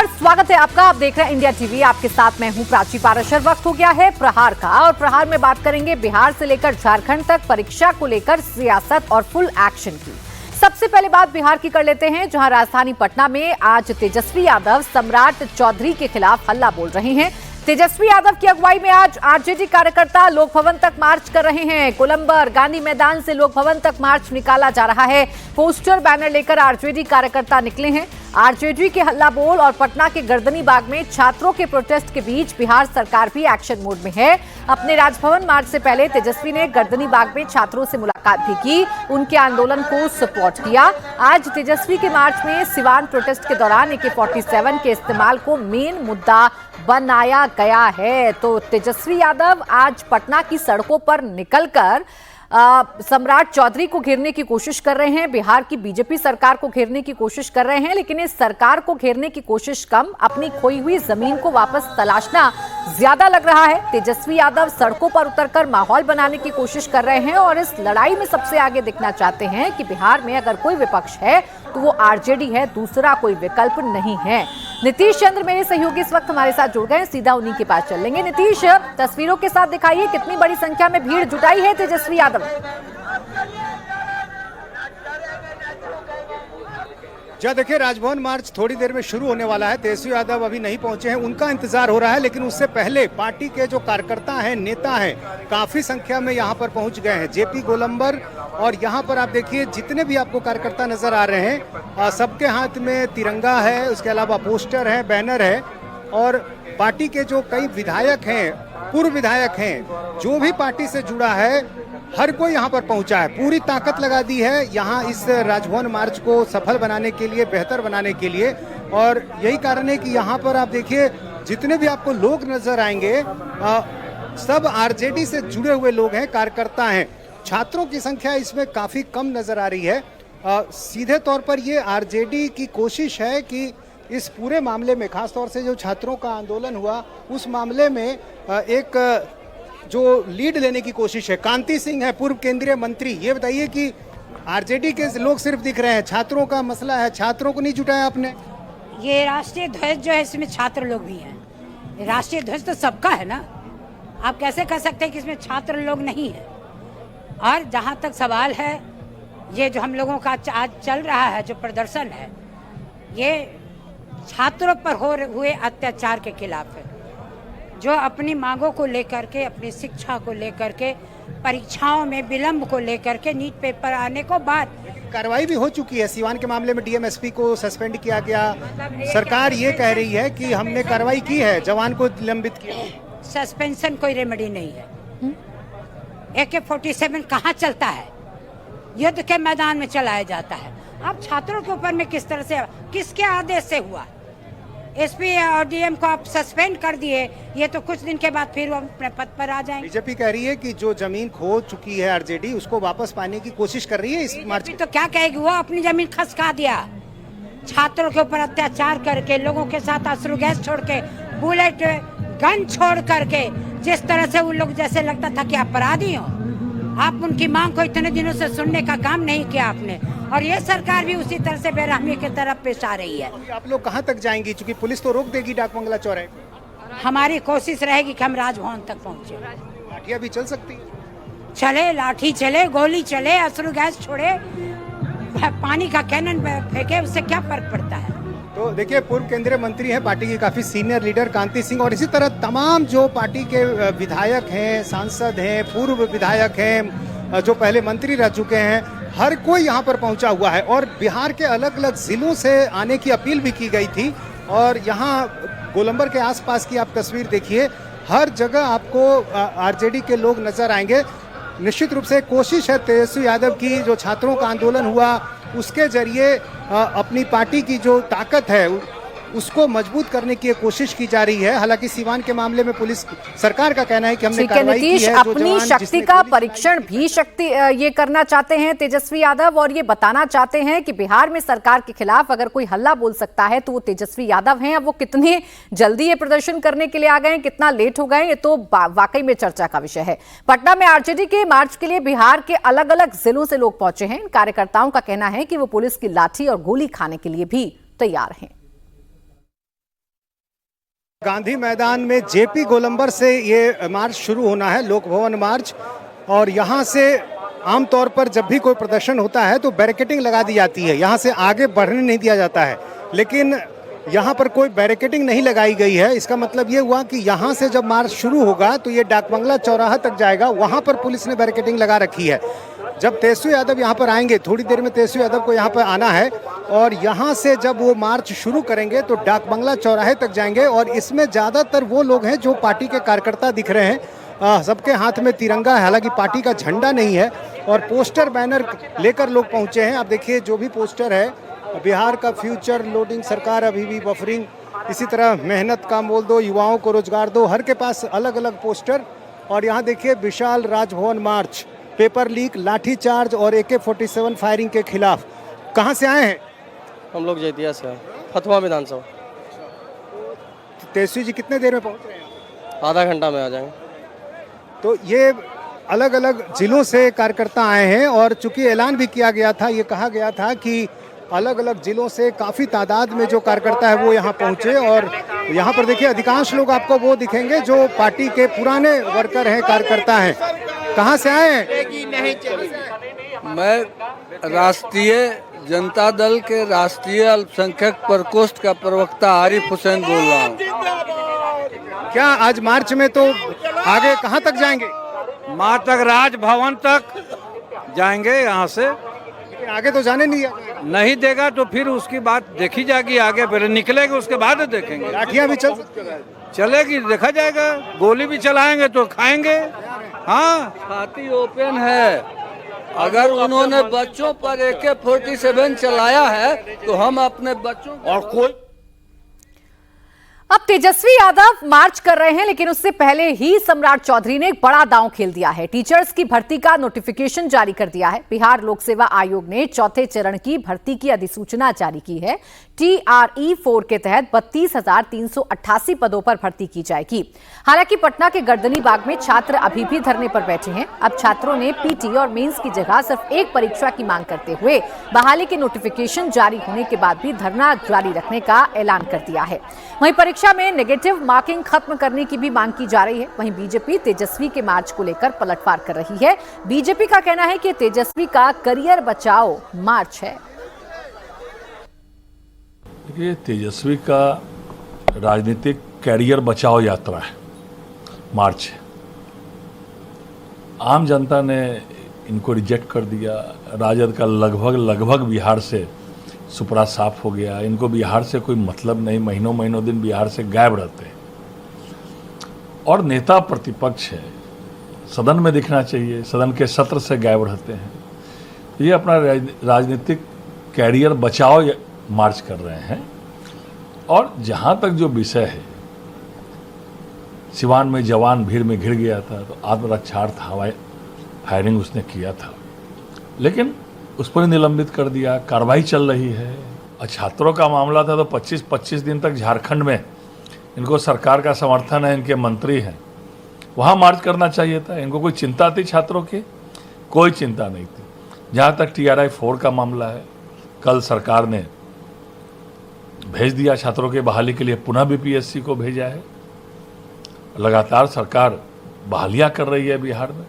नमस्कार, स्वागत है आपका। आप देख रहे हैं इंडिया टीवी। आपके साथ मैं हूं प्राची पाराशर। वक्त हो गया है प्रहार का, और प्रहार में बात करेंगे बिहार से लेकर झारखंड तक परीक्षा को लेकर सियासत और फुल एक्शन की। सबसे पहले बात बिहार की कर लेते हैं, जहां राजधानी पटना में आज तेजस्वी यादव सम्राट चौधरी के खिलाफ हल्ला बोल रहे हैं। तेजस्वी यादव की अगुवाई में आज आरजेडी कार्यकर्ता लोक भवन तक मार्च कर रहे हैं। गोलंबर गांधी मैदान से लोक भवन तक मार्च निकाला जा रहा है। पोस्टर बैनर लेकर आरजेडी कार्यकर्ता निकले हैं। आरजेडी के हल्ला बोल और पटना के गर्दनी बाग में छात्रों के प्रोटेस्ट के बीच बिहार सरकार भी एक्शन मोड में है। अपने राजभवन मार्च से पहले तेजस्वी ने गर्दनी बाग में छात्रों से मुलाकात भी की, उनके आंदोलन को सपोर्ट किया। आज तेजस्वी के मार्च में सिवान प्रोटेस्ट के दौरान AK-47 के इस्तेमाल को मेन मुद्दा बनाया गया है। तो तेजस्वी यादव आज पटना की सड़कों पर निकलकर सम्राट चौधरी को घेरने की कोशिश कर रहे हैं। बिहार की बीजेपी सरकार को घेरने की कोशिश कर रहे हैं, लेकिन इस सरकार को घेरने की कोशिश कम, अपनी खोई हुई जमीन को वापस तलाशना ज्यादा लग रहा है। तेजस्वी यादव सड़कों पर उतरकर माहौल बनाने की कोशिश कर रहे हैं और इस लड़ाई में सबसे आगे दिखना चाहते हैं कि बिहार में अगर कोई विपक्ष है तो वो आरजेडी है, दूसरा कोई विकल्प नहीं है। नीतीश चंद्र मेरे सहयोगी इस वक्त हमारे साथ जुड़ गए, सीधा उन्हीं के पास चल लेंगे। नीतीश, तस्वीरों के साथ दिखाइए कितनी बड़ी संख्या में भीड़ जुटाई है तेजस्वी यादव। देखिए, राजभवन मार्च थोड़ी देर में शुरू होने वाला है। तेजस्वी यादव अभी नहीं पहुंचे हैं, उनका इंतजार हो रहा है, लेकिन उससे पहले पार्टी के जो कार्यकर्ता हैं, नेता हैं, काफी संख्या में यहां पर पहुंच गए हैं। जेपी गोलंबर और यहां पर आप देखिए जितने भी आपको कार्यकर्ता नजर आ रहे हैं, सबके हाथ में तिरंगा है, उसके अलावा पोस्टर है, बैनर है, और पार्टी के जो कई विधायक हैं, पूर्व विधायक हैं, जो भी पार्टी से जुड़ा है, हर कोई यहाँ पर पहुंचा है। पूरी ताकत लगा दी है यहाँ इस राजभवन मार्च को सफल बनाने के लिए, बेहतर बनाने के लिए। और यही कारण है कि यहाँ पर आप देखिए जितने भी आपको लोग नजर आएंगे, सब आरजेडी से जुड़े हुए लोग हैं, कार्यकर्ता हैं। छात्रों की संख्या इसमें काफी कम नजर आ रही है। सीधे तौर पर ये आरजेडी की कोशिश है कि इस पूरे मामले में, खासतौर से जो छात्रों का आंदोलन हुआ उस मामले में एक जो लीड लेने की कोशिश है। कांति सिंह है, पूर्व केंद्रीय मंत्री। ये बताइए कि आरजेडी के लोग सिर्फ दिख रहे हैं, छात्रों का मसला है, छात्रों को नहीं जुटाया आपने? ये राष्ट्रीय ध्वज जो है, इसमें छात्र लोग भी हैं। राष्ट्रीय ध्वज तो सबका है ना, आप कैसे कह सकते हैं कि इसमें छात्र लोग नहीं है? और जहाँ तक सवाल है, ये जो हम लोगों का आज चल रहा है जो प्रदर्शन है, ये छात्रों पर हुए अत्याचार के खिलाफ है, जो अपनी मांगों को लेकर के, अपनी शिक्षा को लेकर के, परीक्षाओं में विलंब को लेकर के, नीट पेपर आने को बाद कार्रवाई भी हो चुकी है। सिवान के मामले में डीएम-एसपी को सस्पेंड किया गया। सरकार ये कह रही है कि हमने कार्रवाई की है, जवान को निलंबित किया। सस्पेंशन कोई रेमेडी नहीं है। AK-47 कहाँ चलता है? युद्ध के मैदान में चलाया जाता है। अब छात्रों के ऊपर में किस तरह से, किसके आदेश से हुआ? एसपी और डीएम को आप सस्पेंड कर दिए, ये तो कुछ दिन के बाद फिर वो अपने पद पर आ जाएंगे। बीजेपी कह रही है कि जो जमीन खो चुकी है आरजेडी, उसको वापस पाने की कोशिश कर रही है इस मार्च में। तो क्या कहेगी? वो अपनी जमीन खसका दिया, छात्रों के ऊपर अत्याचार करके, लोगों के साथ अश्रु गैस छोड़ के, बुलेट गन छोड़ करके, जिस तरह से उन लोग जैसे लगता था कि अपराधी हो। आप उनकी मांग को इतने दिनों से सुनने का काम नहीं किया आपने, और ये सरकार भी उसी तरह से बेरहमी की तरफ पेश आ रही है। आप लोग कहाँ तक जाएंगी? चूंकि पुलिस तो रोक देगी डाक बंगला चौराहे। हमारी कोशिश रहेगी कि हम राजभवन तक पहुँचे। लाठियाँ भी चल सकती है? चले, लाठी चले, गोली चले, अश्रु गैस छोड़े, पानी का कैनन फेंके, उससे क्या फर्क पड़ता है? तो देखिए, पूर्व केंद्रीय मंत्री हैं, पार्टी के काफी सीनियर लीडर कांति सिंह, और इसी तरह तमाम जो पार्टी के विधायक हैं, सांसद हैं, पूर्व विधायक हैं, जो पहले मंत्री रह चुके हैं, हर कोई यहाँ पर पहुँचा हुआ है। और बिहार के अलग अलग जिलों से आने की अपील भी की गई थी। और यहाँ गोलंबर के आसपास की आप तस्वीर देखिए, हर जगह आपको आरजेडी के लोग नजर आएंगे। निश्चित रूप से कोशिश है तेजस्वी यादव की, जो छात्रों का आंदोलन हुआ उसके जरिए अपनी पार्टी की जो ताकत है उसको मजबूत करने की कोशिश की जा रही है। हालांकि सिवान के मामले में पुलिस, सरकार का कहना है कि हमने कार्रवाई की है। अपनी शक्ति का परीक्षण भी ये करना चाहते हैं तेजस्वी यादव, और ये बताना चाहते हैं कि बिहार में सरकार के खिलाफ अगर कोई हल्ला बोल सकता है तो वो तेजस्वी यादव हैं। अब वो कितने जल्दी ये प्रदर्शन करने के लिए आ गए, कितना लेट हो गए, ये तो वाकई में चर्चा का विषय है। पटना में आरजेडी के मार्च के लिए बिहार के अलग अलग जिलों से लोग पहुंचे हैं। कार्यकर्ताओं का कहना है कि वो पुलिस की लाठी और गोली खाने के लिए भी तैयार हैं। गांधी मैदान में जेपी गोलंबर से ये मार्च शुरू होना है, लोक भवन मार्च। और यहाँ से आमतौर पर जब भी कोई प्रदर्शन होता है तो बैरिकेडिंग लगा दी जाती है, यहाँ से आगे बढ़ने नहीं दिया जाता है। लेकिन यहाँ पर कोई बैरिकेडिंग नहीं लगाई गई है। इसका मतलब ये हुआ कि यहाँ से जब मार्च शुरू होगा तो ये डाकबंगला चौराहा तक जाएगा, वहाँ पर पुलिस ने बैरिकेडिंग लगा रखी है। जब तेजस्वी यादव यहाँ पर आएंगे, थोड़ी देर में तेजस्वी यादव को यहाँ पर आना है और यहाँ से जब वो मार्च शुरू करेंगे तो डाकबंगला चौराहे तक जाएंगे। और इसमें ज़्यादातर वो लोग हैं जो पार्टी के कार्यकर्ता दिख रहे हैं, सबके हाथ में तिरंगा है, हालांकि पार्टी का झंडा नहीं है। और पोस्टर बैनर लेकर लोग पहुँचे हैं। आप देखिए जो भी पोस्टर है, बिहार का फ्यूचर लोडिंग, सरकार अभी भी बफरिंग, इसी तरह मेहनत का मोल दो, युवाओं को रोजगार दो, हर के पास अलग अलग पोस्टर। और यहाँ देखिए विशाल राजभवन मार्च, पेपर लीक, लाठीचार्ज और AK-47 फायरिंग के खिलाफ। कहाँ से आए हैं? हम लोग जैतिया से हैं, फतवा विधानसभा। तेजस्वी जी कितने देर में पहुँच रहे हैं? आधा घंटा में आ जाएंगे। तो ये अलग अलग जिलों से कार्यकर्ता आए हैं और चूंकि ऐलान भी किया गया था, ये कहा गया था कि अलग अलग जिलों से काफ़ी तादाद में जो कार्यकर्ता है वो यहाँ पहुँचे। और यहाँ पर देखिए अधिकांश लोग आपको वो दिखेंगे जो पार्टी के पुराने वर्कर हैं, कार्यकर्ता हैं। कहाँ से आए हैं? मैं राष्ट्रीय जनता दल के राष्ट्रीय अल्पसंख्यक प्रकोष्ठ का प्रवक्ता आरिफ हुसैन बोल रहा हूँ। क्या आज मार्च में तो आगे कहाँ तक जाएंगे? मार्च तक राजभवन तक जाएंगे। यहाँ से आगे तो जाने नहीं दिया नहीं देगा तो फिर उसकी बात देखी जाएगी, आगे फिर निकलेगा उसके बाद देखेंगे। लाठियाँ भी चलेगी, देखा जाएगा, गोली भी चलाएंगे तो खाएंगे। हाँ, छाती ओपन है। अगर उन्होंने बच्चों पर AK-47 चलाया है तो हम अपने बच्चों और कोई। अब तेजस्वी यादव मार्च कर रहे हैं, लेकिन उससे पहले ही सम्राट चौधरी ने एक बड़ा दांव खेल दिया है। टीचर्स की भर्ती का नोटिफिकेशन जारी कर दिया है। बिहार लोक सेवा आयोग ने चौथे चरण की भर्ती की अधिसूचना जारी की है। TRE-4 के तहत 32,388 पदों पर भर्ती की जाएगी। हालांकि पटना के गर्दनी बाग में छात्र अभी भी धरने पर बैठे हैं। अब छात्रों ने PT और मेंस की जगह सिर्फ एक परीक्षा की मांग करते हुए बहाली के नोटिफिकेशन जारी होने के बाद भी धरना जारी रखने का ऐलान कर दिया है। वहीं परीक्षा में नेगेटिव मार्किंग खत्म करने की भी मांग की जा रही है। वहीं बीजेपी तेजस्वी के मार्च को लेकर पलटवार कर रही है। बीजेपी का कहना है कि तेजस्वी का करियर बचाओ मार्च है। देखिए, तेजस्वी का राजनीतिक कैरियर बचाओ यात्रा है, मार्च है। आम जनता ने इनको रिजेक्ट कर दिया। राजद का लगभग बिहार से सुपड़ा साफ हो गया। इनको बिहार से कोई मतलब नहीं, महीनों दिन बिहार से गायब रहते हैं। और नेता प्रतिपक्ष है, सदन में दिखना चाहिए, सदन के सत्र से गायब रहते हैं। ये अपना राजनीतिक कैरियर बचाओ मार्च कर रहे हैं। और जहाँ तक जो विषय है, सिवान में जवान भीड़ में घिर गया था तो आत्मरक्षार्थ हवाई फायरिंग उसने किया था, लेकिन उस पर निलंबित कर दिया। कार्रवाई चल रही है। और छात्रों का मामला था तो 25 दिन तक झारखंड में इनको सरकार का समर्थन है, इनके मंत्री हैं, वहाँ मार्च करना चाहिए था। इनको कोई चिंता थी छात्रों की? कोई चिंता नहीं थी। जहाँ तक TRI-4 का मामला है, कल सरकार ने भेज दिया छात्रों के बहाली के लिए, पुनः BPSC को भेजा है। लगातार सरकार बहालियाँ कर रही है बिहार में।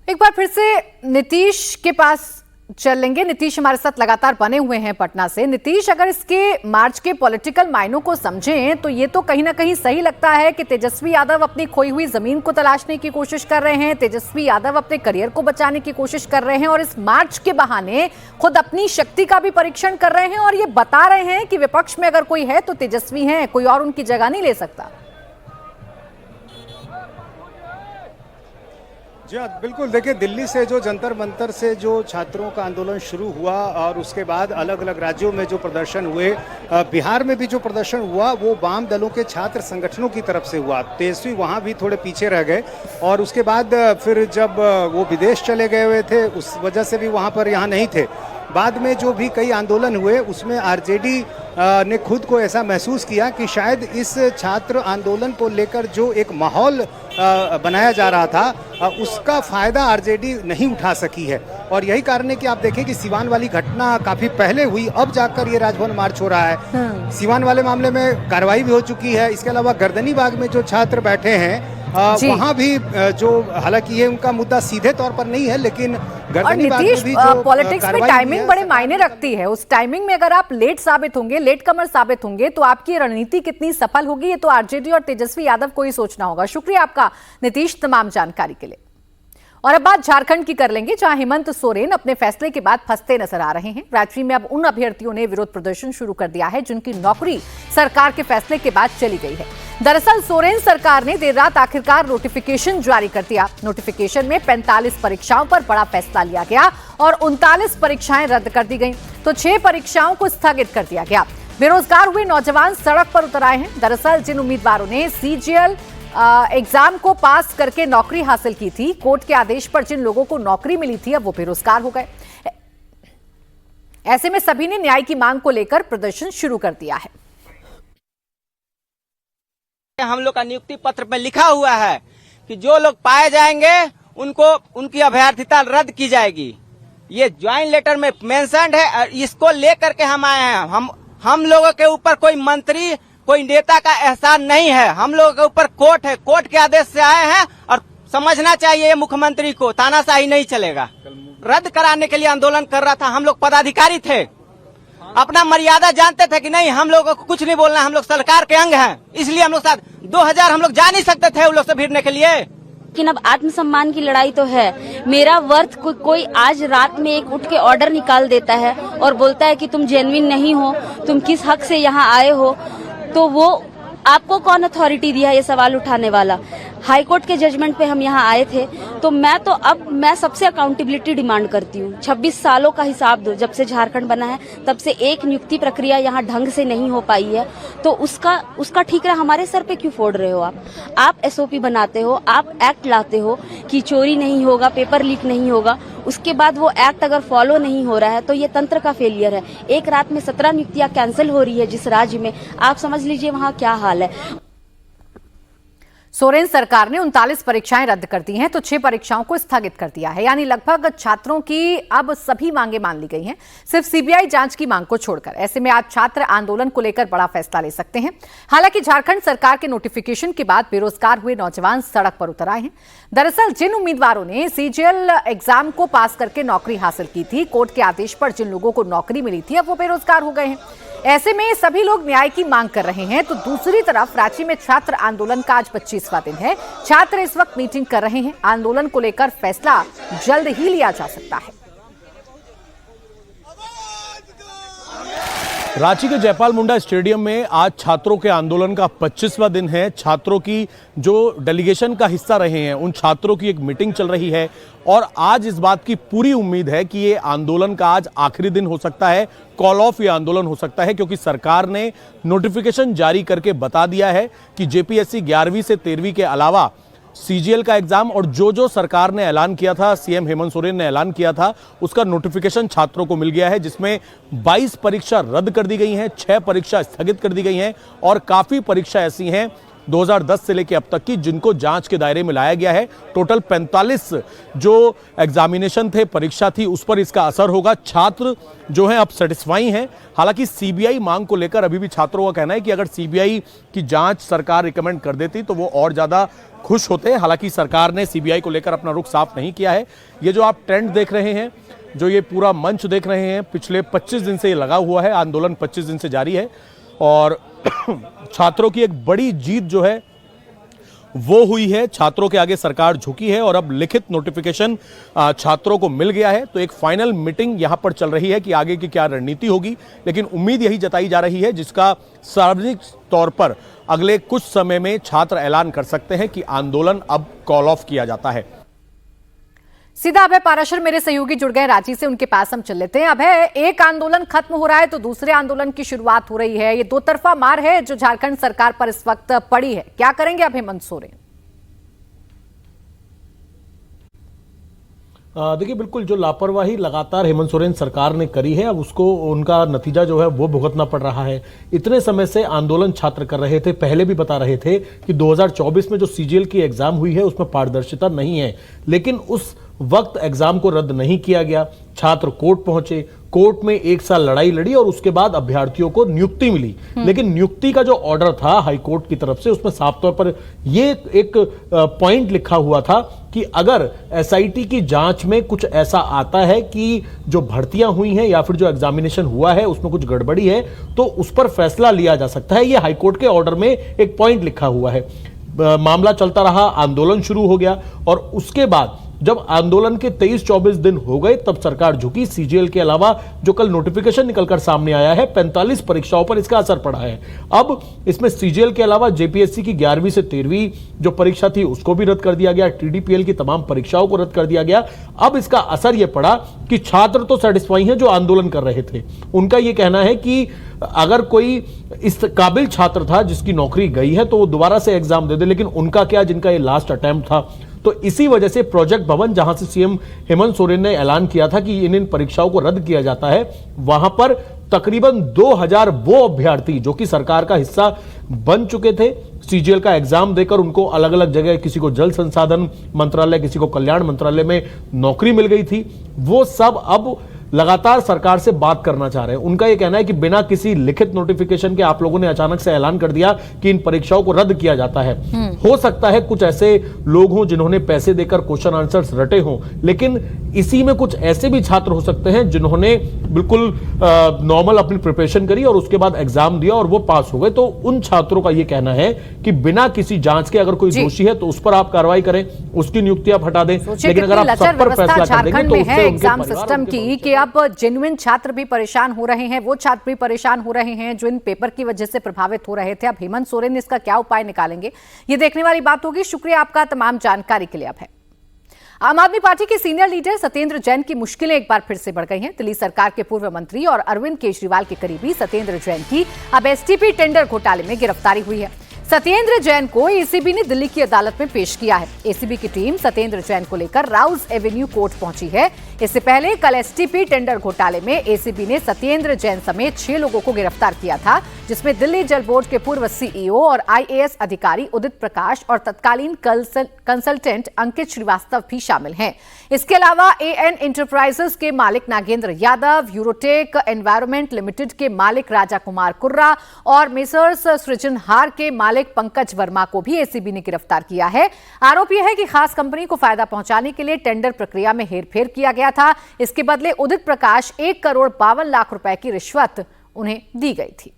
एक बार फिर से नीतीश के पास चलेंगे। नीतीश हमारे साथ लगातार बने हुए हैं पटना से। नीतीश, अगर इसके मार्च के पॉलिटिकल मायनों को समझें तो ये तो कहीं ना कहीं सही लगता है कि तेजस्वी यादव अपनी खोई हुई जमीन को तलाशने की कोशिश कर रहे हैं, तेजस्वी यादव अपने करियर को बचाने की कोशिश कर रहे हैं और इस मार्च के बहाने खुद अपनी शक्ति का भी परीक्षण कर रहे हैं और ये बता रहे हैं कि विपक्ष में अगर कोई है तो तेजस्वी हैं, कोई और उनकी जगह नहीं ले सकता। जी हाँ, बिल्कुल। देखिए, दिल्ली से जो जंतर मंतर से जो छात्रों का आंदोलन शुरू हुआ और उसके बाद अलग अलग राज्यों में जो प्रदर्शन हुए, बिहार में भी जो प्रदर्शन हुआ वो वाम दलों के छात्र संगठनों की तरफ से हुआ। तेजस्वी वहाँ भी थोड़े पीछे रह गए और उसके बाद फिर जब वो विदेश चले गए हुए थे, उस वजह से भी वहाँ पर यहाँ नहीं थे। बाद में जो भी कई आंदोलन हुए उसमें आरजेडी ने खुद को ऐसा महसूस किया कि शायद इस छात्र आंदोलन को लेकर जो एक माहौल बनाया जा रहा था उसका फायदा आरजेडी नहीं उठा सकी है। और यही कारण है कि आप देखें कि सिवान वाली घटना काफी पहले हुई, अब जाकर ये राजभवन मार्च हो रहा है। सिवान वाले मामले में कार्रवाई भी हो चुकी है। इसके अलावा गर्दनी बाग में जो छात्र बैठे हैं वहाँ भी जो, हालांकि ये उनका मुद्दा सीधे तौर पर नहीं है, लेकिन गर्दनी बाग में भी जो पॉलिटिक्स में टाइमिंग बड़े मायने रखती है। उस टाइमिंग में अगर आप लेट साबित होंगे, लेट कमर साबित होंगे, तो आपकी रणनीति कितनी सफल होगी ये तो आरजेडी और तेजस्वी यादव को ही सोचना होगा। शुक्रिया आपका नीतीश तमाम जानकारी के लिए। और अब बात झारखंड की कर लेंगे, जहां हेमंत सोरेन अपने फैसले के बाद फंसते नजर आ रहे हैं। रांची में अब उन अभ्यर्थियों ने विरोध प्रदर्शन शुरू कर दिया है जिनकी नौकरी सरकार के फैसले के बाद चली गई है। दरअसल सोरेन सरकार ने देर रात आखिरकार नोटिफिकेशन जारी कर दिया। नोटिफिकेशन में 45 परीक्षाओं पर बड़ा फैसला लिया गया और 39 परीक्षाएं रद्द कर दी गई, तो 6 परीक्षाओं को स्थगित कर दिया गया। बेरोजगार हुए नौजवान सड़क पर उतर आए हैं। दरअसल जिन उम्मीदवारों ने सीजीएल एग्जाम को पास करके नौकरी हासिल की थी, कोर्ट के आदेश पर जिन लोगों को नौकरी मिली थी, अब वो बेरोजगार हो गए। ऐसे में सभी ने न्याय की मांग को लेकर प्रदर्शन शुरू कर दिया है। हम लोग का नियुक्ति पत्र में लिखा हुआ है कि जो लोग पाए जाएंगे उनको उनकी अभ्यर्थिता रद्द की जाएगी। ये ज्वाइंट लेटर में मेंशन्ड है। इसको लेकर के हम आए हैं। हम लोगों के ऊपर कोई मंत्री, कोई नेता का एहसान नहीं है। हम लोगों के ऊपर कोर्ट है। कोर्ट के आदेश से आए हैं और समझना चाहिए मुख्यमंत्री को, तानाशाही नहीं चलेगा। रद्द कराने के लिए आंदोलन कर रहा था। हम लोग पदाधिकारी थे, अपना मर्यादा जानते थे कि नहीं, हम लोगों को कुछ नहीं बोलना, हम लोग सरकार के अंग हैं। इसलिए हम लोग साथ 2000 हम लोग जा नहीं सकते थे उन लोग से भिड़ने के लिए। लेकिन अब आत्मसम्मान की लड़ाई तो है। मेरा वर्थ कोई आज रात में एक उठ के ऑर्डर निकाल देता है और बोलता है कि तुम जेन्युइन नहीं हो, तुम किस हक से यहाँ आए हो, तो वो आपको कौन अथॉरिटी दिया ये सवाल उठाने वाला। हाई कोर्ट के जजमेंट पे हम यहाँ आए थे, तो मैं सबसे अकाउंटेबिलिटी डिमांड करती हूँ। 26 सालों का हिसाब दो, जब से झारखंड बना है तब से एक नियुक्ति प्रक्रिया यहाँ ढंग से नहीं हो पाई है, तो उसका ठीकरा हमारे सर पे क्यों फोड़ रहे हो आप एसओपी बनाते हो, आप एक्ट लाते हो कि चोरी नहीं होगा, पेपर लीक नहीं होगा, उसके बाद वो एक्ट अगर फॉलो नहीं हो रहा है तो ये तंत्र का फेलियर है। एक रात में 17 नियुक्तियां कैंसिल हो रही है जिस राज्य में, आप समझ लीजिए वहाँ क्या हाल है। सोरेन सरकार ने 39 परीक्षाएं रद्द कर दी हैं, तो 6 परीक्षाओं को स्थगित कर दिया है। यानी लगभग छात्रों की अब सभी मांगे मान ली गई हैं, सिर्फ सीबीआई जांच की मांग को छोड़कर। ऐसे में आज छात्र आंदोलन को लेकर बड़ा फैसला ले सकते हैं। हालांकि झारखंड सरकार के नोटिफिकेशन के बाद बेरोजगार हुए नौजवान सड़क पर उतर आए हैं। दरअसल जिन उम्मीदवारों ने सीजीएल एग्जाम को पास करके नौकरी हासिल की थी, कोर्ट के आदेश पर जिन लोगों को नौकरी मिली थी, अब वो बेरोजगार हो गए हैं। ऐसे में सभी लोग न्याय की मांग कर रहे हैं। तो दूसरी तरफ रांची में छात्र आंदोलन का आज 25वां दिन है। छात्र इस वक्त मीटिंग कर रहे हैं। आंदोलन को लेकर फैसला जल्द ही लिया जा सकता है। रांची के जयपाल मुंडा स्टेडियम में आज छात्रों के आंदोलन का 25वां दिन है। छात्रों की जो डेलीगेशन का हिस्सा रहे हैं उन छात्रों की एक मीटिंग चल रही है और आज इस बात की पूरी उम्मीद है कि ये आंदोलन का आज आखिरी दिन हो सकता है, कॉल ऑफ ये आंदोलन हो सकता है, क्योंकि सरकार ने नोटिफिकेशन जारी करके बता दिया है कि जेपीएससी 11वीं से 13वीं के अलावा सीजीएल का एग्जाम और जो सरकार ने ऐलान किया था, सीएम हेमंत सोरेन ने ऐलान किया था, उसका नोटिफिकेशन छात्रों को मिल गया है, जिसमें 22 परीक्षा रद्द कर दी गई हैं, 6 परीक्षा स्थगित कर दी गई हैं और काफी परीक्षा ऐसी हैं 2010 से लेकर अब तक की जिनको जांच के दायरे में लाया गया है। टोटल 45 जो एग्जामिनेशन थे, परीक्षा थी, उस पर इसका असर होगा। छात्र जो हैं अब सेटिस्फाई हैं। हालांकि सीबीआई मांग को लेकर अभी भी छात्रों का कहना है कि अगर सीबीआई की जांच सरकार रिकमेंड कर देती तो वो और ज्यादा खुश होते। हालांकि सरकार ने सीबीआई को लेकर अपना रुख साफ नहीं किया है। ये जो आप ट्रेंड देख रहे हैं, जो ये पूरा मंच देख रहे हैं, पिछले 25 दिन से ये लगा हुआ है। आंदोलन 25 दिन से जारी है और छात्रों की एक बड़ी जीत जो है वो हुई है। छात्रों के आगे सरकार झुकी है और अब लिखित नोटिफिकेशन छात्रों को मिल गया है। तो एक फाइनल मीटिंग यहां पर चल रही है कि आगे की क्या रणनीति होगी, लेकिन उम्मीद यही जताई जा रही है जिसका सार्वजनिक तौर पर अगले कुछ समय में छात्र ऐलान कर सकते हैं कि आंदोलन अब कॉल ऑफ किया जाता है। सीधा अभय पाराशर मेरे सहयोगी जुड़ गए रांची से, उनके पास हम चल लेते हैं। अभय, एक आंदोलन खत्म हो रहा है तो दूसरे आंदोलन की शुरुआत हो रही है। ये दो तरफा मार है जो झारखंड सरकार पर इस वक्त पड़ी है। क्या करेंगे अब हेमंत सोरेन? देखिए, बिल्कुल जो लापरवाही लगातार हेमंत सोरेन सरकार ने करी है, अब उसको उनका नतीजा जो है वो भुगतना पड़ रहा है। इतने समय से आंदोलन छात्र कर रहे थे, पहले भी बता रहे थे कि 2024 में जो सीजीएल की एग्जाम हुई है उसमें पारदर्शिता नहीं है, लेकिन उस वक्त एग्जाम को रद्द नहीं किया गया। छात्र कोर्ट पहुंचे, कोर्ट में 1 साल लड़ाई लड़ी और उसके बाद अभ्यर्थियों को नियुक्ति मिली। लेकिन नियुक्ति का जो ऑर्डर था हाई कोर्ट की तरफ से, उसमें साफ तौर पर ये एक पॉइंट लिखा हुआ था कि अगर एसआईटी की जांच में कुछ ऐसा आता है कि जो भर्तियां हुई हैं या फिर जो एग्जामिनेशन हुआ है उसमें कुछ गड़बड़ी है, तो उस पर फैसला लिया जा सकता है। ये हाईकोर्ट के ऑर्डर में एक पॉइंट लिखा हुआ है। मामला चलता रहा, आंदोलन शुरू हो गया और उसके बाद जब आंदोलन के 23-24 दिन हो गए तब सरकार झुकी। सीजीएल के अलावा जो कल नोटिफिकेशन निकलकर सामने आया है, 45 परीक्षाओं पर इसका असर पड़ा है। अब इसमें सीजीएल के अलावा जेपीएससी की 11वीं से 13वीं जो परीक्षा थी उसको भी रद्द कर दिया गया, टीडीपीएल की तमाम परीक्षाओं को रद्द कर दिया गया। अब इसका असर यह पड़ा कि छात्र तो सेटिस्फाई हैं जो आंदोलन कर रहे थे। उनका यह कहना है कि अगर कोई इस काबिल छात्र था जिसकी नौकरी गई है तो वो दोबारा से एग्जाम दे दे, लेकिन उनका क्या, जिनका ये लास्ट अटेम्प्ट था। तो इसी वजह से प्रोजेक्ट भवन, जहां से सीएम हेमंत सोरेन ने ऐलान किया था कि इन परीक्षाओं को रद्द किया जाता है, वहां पर तकरीबन 2000 वो अभ्यर्थी जो कि सरकार का हिस्सा बन चुके थे, सीजीएल का एग्जाम देकर उनको अलग अलग जगह, किसी को जल संसाधन मंत्रालय, किसी को कल्याण मंत्रालय में नौकरी मिल गई थी, वो सब अब लगातार सरकार से बात करना चाह रहे हैं। उनका यह कहना है कि बिना किसी लिखित नोटिफिकेशन के आप लोगों ने अचानक से ऐलान कर दिया कि इन परीक्षाओं को रद्द किया जाता है। हो सकता है कुछ ऐसे लोग हों जिन्होंने पैसे देकर क्वेश्चन आंसर्स रटे हों, लेकिन इसी में कुछ ऐसे भी छात्र हो सकते हैं जिन्होंने बिल्कुल नॉर्मल अपनी प्रिपरेशन करी और उसके बाद एग्जाम दिया और वो पास हो गए। तो उन छात्रों का यह कहना है कि बिना किसी जांच के अगर कोई दोषी है तो उस पर आप कार्रवाई करें, उसकी नियुक्ति आप हटा दें। लेकिन अगर आप सब पर फैसला कर देंगे तो उससे एग्जाम सिस्टम की कि अब जेन्युइन छात्र भी परेशान हो रहे हैं, वो छात्र भी परेशान हो रहे हैं जो इन पेपर की वजह से प्रभावित हो रहे थे। अब हेमंत सोरेन इसका क्या उपाय निकालेंगे, ये देखने वाली बात होगी। शुक्रिया आपका तमाम जानकारी के लिए। अब है आम आदमी पार्टी के सीनियर लीडर सत्येंद्र जैन की मुश्किलें एक बार फिर से बढ़ गई हैं। दिल्ली सरकार के पूर्व मंत्री और अरविंद केजरीवाल के करीबी सत्येंद्र जैन की अब एसटीपी टेंडर घोटाले में गिरफ्तारी हुई है। सत्येंद्र जैन को एसीबी ने दिल्ली की अदालत में पेश किया है। एसीबी की टीम सत्येंद्र जैन को लेकर राउज एवेन्यू कोर्ट पहुंची है। इससे पहले कल एसटीपी टेंडर घोटाले में एसीबी ने सत्येंद्र जैन समेत 6 लोगों को गिरफ्तार किया था, जिसमें दिल्ली जल बोर्ड के पूर्व सीईओ और आईएएस अधिकारी उदित प्रकाश और तत्कालीन कंसल्टेंट अंकित श्रीवास्तव भी शामिल हैं। इसके अलावा एएन इंटरप्राइजेस के मालिक Nagendra Yadav, Eurotech environment limited के मालिक राजा कुमार कुर्रा और मेसर्स सृजनहार के मालिक पंकज वर्मा को भी एसीबी ने गिरफ्तार किया है। आरोप यह है कि खास कंपनी को फायदा पहुंचाने के लिए टेंडर प्रक्रिया में हेरफेर किया गया था। इसके बदले उदित प्रकाश 1 करोड़ 52 लाख रुपए की रिश्वत उन्हें दी गई थी।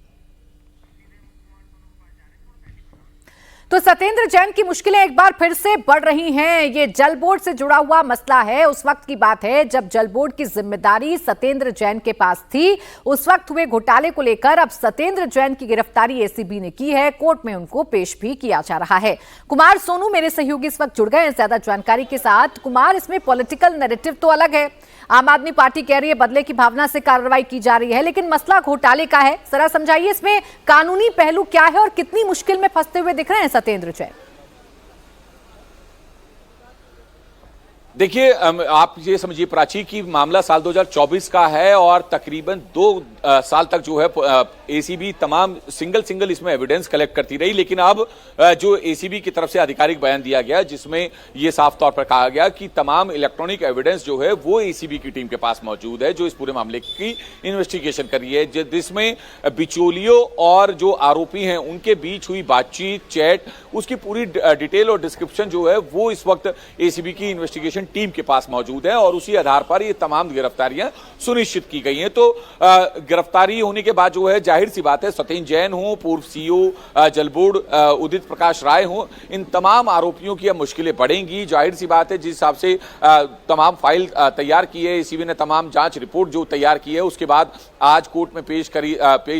तो सत्येंद्र जैन की मुश्किलें एक बार फिर से बढ़ रही हैं। ये जल बोर्ड से जुड़ा हुआ मसला है। उस वक्त की बात है जब जल बोर्ड की जिम्मेदारी सत्येंद्र जैन के पास थी। उस वक्त हुए घोटाले को लेकर अब सत्येंद्र जैन की गिरफ्तारी एसीबी ने की है। कोर्ट में उनको पेश भी किया जा रहा है। कुमार सोनू मेरे सहयोगी इस वक्त जुड़ गए हैं ज्यादा जानकारी के साथ। कुमार, इसमें पॉलिटिकल नैरेटिव तो अलग है। आम आदमी पार्टी कह रही है बदले की भावना से कार्रवाई की जा रही है, लेकिन मसला घोटाले का है। जरा समझाइए इसमें कानूनी पहलू क्या है और कितनी मुश्किल में फंसते हुए दिख रहे हैं सत्येंद्र जैन। देखिए, आप ये समझिए प्राची की मामला साल 2024 का है और तकरीबन 2 साल तक जो है एसीबी तमाम सिंगल इसमें एविडेंस कलेक्ट करती रही। लेकिन अब जो एसीबी की तरफ से आधिकारिक बयान दिया गया जिसमें ये साफ तौर पर कहा गया कि तमाम इलेक्ट्रॉनिक एविडेंस जो है वो एसीबी की टीम के पास मौजूद है जो इस पूरे मामले की इन्वेस्टिगेशन कर रही है, जिसमें बिचौलियों और जो आरोपी हैं उनके बीच हुई बातचीत, चैट, उसकी पूरी डिटेल और डिस्क्रिप्शन जो है वो इस वक्त एसीबी की इन्वेस्टिगेशन टीम के पास मौजूद है और उसी आधार पर ये तमाम गिरफ्तारियां सुनिश्चित की गई हैं। तो गिरफ्तारी होने के बाद जो है जाहिर सी बात है सत्येंद्र जैन हो, पूर्व सीईओ जल बोर्ड उदित प्रकाश राय हो, इन तमाम आरोपियों की अब मुश्किलें बढ़ेंगी। जाहिर सी बात है जिस हिसाब से तमाम फाइल तैयार की है एसीबी ने, तमाम जांच रिपोर्ट जो तैयार की है, उसके बाद आज कोर्ट में पेश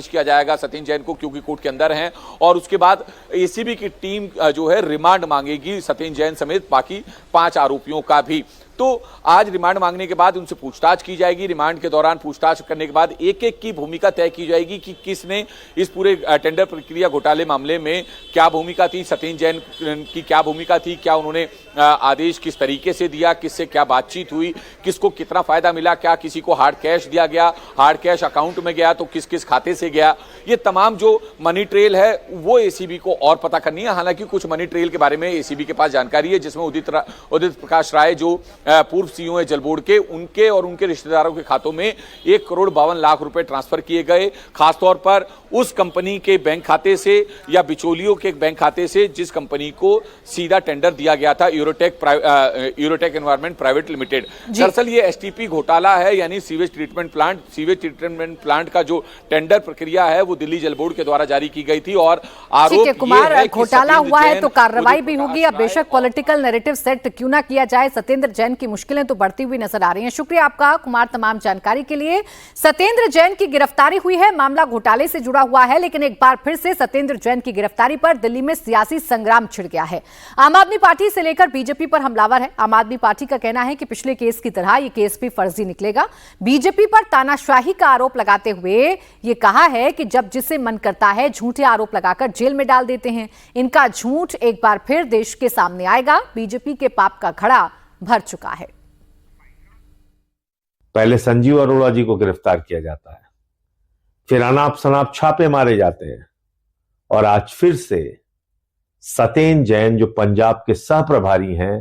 किया जाएगा सत्येंद्र जैन को, क्योंकि कोर्ट के अंदर हैं। और उसके बाद एसीबी की टीम जो है रिमांड मांगेगी सत्येंद्र जैन समेत बाकी 5 आरोपियों का भी। तो तो आज रिमांड मांगने के बाद उनसे पूछताछ की जाएगी। रिमांड के दौरान पूछताछ करने के बाद एक एक की भूमिका तय की जाएगी कि किसने इस पूरे टेंडर प्रक्रिया घोटाले मामले में क्या भूमिका थी, सत्येंद्र जैन की क्या भूमिका थी, क्या उन्होंने आदेश किस तरीके से दिया, किससे क्या बातचीत हुई, किसको कितना फायदा मिला, क्या किसी को हार्ड कैश दिया गया, हार्ड कैश अकाउंट में गया तो किस किस खाते से गया। ये तमाम जो मनी ट्रेल है वो एसीबी को और पता करनी है। हालांकि कुछ मनी ट्रेल के बारे में एसीबी के पास जानकारी है, जिसमें उदित प्रकाश राय जो पूर्व सीईओ है जल बोर्ड के, उनके और उनके रिश्तेदारों के खातों में 1,52,00,000 रुपए ट्रांसफर किए गए, खासतौर पर उस कंपनी के बैंक खाते से या बिचौलियों के बैंक खाते से जिस कंपनी को सीधा टेंडर दिया गया था, यूरोटेक एनवायरमेंट प्राइवेट लिमिटेड। दरअसल ये एसटीपी घोटाला है, यानी सीवेज ट्रीटमेंट प्लांट का जो टेंडर प्रक्रिया है वो दिल्ली जल बोर्ड के द्वारा जारी की गई थी। और आरोप कुमार, घोटाला हुआ है तो कार्रवाई भी होगी। अब बेशक पॉलिटिकल नैरेटिव सेट क्यों ना किया जाए, सत्येंद्र जैन की मुश्किलें तो बढ़ती हुई नजर आ रही हैं। शुक्रिया आपका कुमार तमाम जानकारी के लिए। सत्येंद्र जैन की गिरफ्तारी हुई है, मामला घोटाले से जुड़ा हुआ है, लेकिन एक बार फिर से सत्येंद्र जैन की गिरफ्तारी पर दिल्ली में सियासी संग्राम छिड़ गया है। आम आदमी पार्टी से लेकर बीजेपी पर हमलावर है। आम आदमी पार्टी का कहना है कि पिछले केस की तरह यह केस भी फर्जी निकलेगा। बीजेपी पर तानाशाही का आरोप लगाते हुए यह कहा है कि जब जिसे मन करता है झूठे आरोप लगाकर जेल में डाल देते हैं। इनका झूठ एक बार फिर देश के सामने आएगा। बीजेपी के पाप का घड़ा भर चुका है। पहले संजीव अरोड़ा जी को गिरफ्तार किया जाता है, फिर अनाप शनाप छापे मारे जाते हैं, और आज फिर से सत्येंद्र जैन जो पंजाब के सह प्रभारी हैं,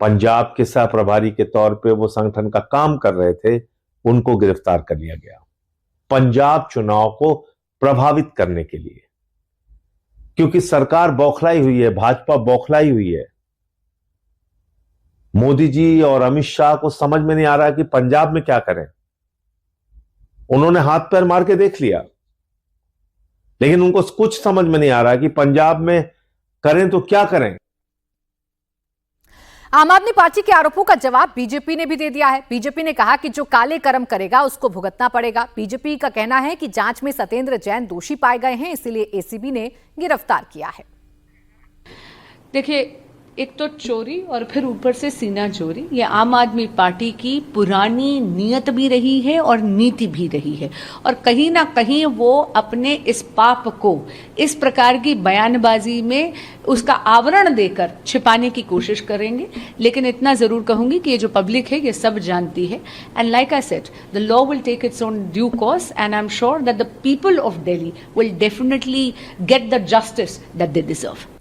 पंजाब के सह प्रभारी के तौर पे वो संगठन का काम कर रहे थे, उनको गिरफ्तार कर लिया गया पंजाब चुनाव को प्रभावित करने के लिए। क्योंकि सरकार बौखलाई हुई है, भाजपा बौखलाई हुई है। मोदी जी और अमित शाह को समझ में नहीं आ रहा है कि पंजाब में क्या करें। उन्होंने हाथ पैर मार के देख लिया, लेकिन उनको कुछ समझ में नहीं आ रहा कि पंजाब में करें तो क्या करें। आम आदमी पार्टी के आरोपों का जवाब बीजेपी ने भी दे दिया है। बीजेपी ने कहा कि जो काले कर्म करेगा उसको भुगतना पड़ेगा। बीजेपी का कहना है कि जांच में सत्येंद्र जैन दोषी पाए गए हैं, इसलिए एसीबी ने गिरफ्तार किया है। देखिए, एक तो चोरी और फिर ऊपर से सीना चोरी, ये आम आदमी पार्टी की पुरानी नीयत भी रही है और नीति भी रही है, और कहीं ना कहीं वो अपने इस पाप को इस प्रकार की बयानबाजी में उसका आवरण देकर छिपाने की कोशिश करेंगे। लेकिन इतना जरूर कहूंगी कि ये जो पब्लिक है ये सब जानती है, and like I said, the law will take its own due course, and I am sure that the people of Delhi will definitely get the justice that they deserve.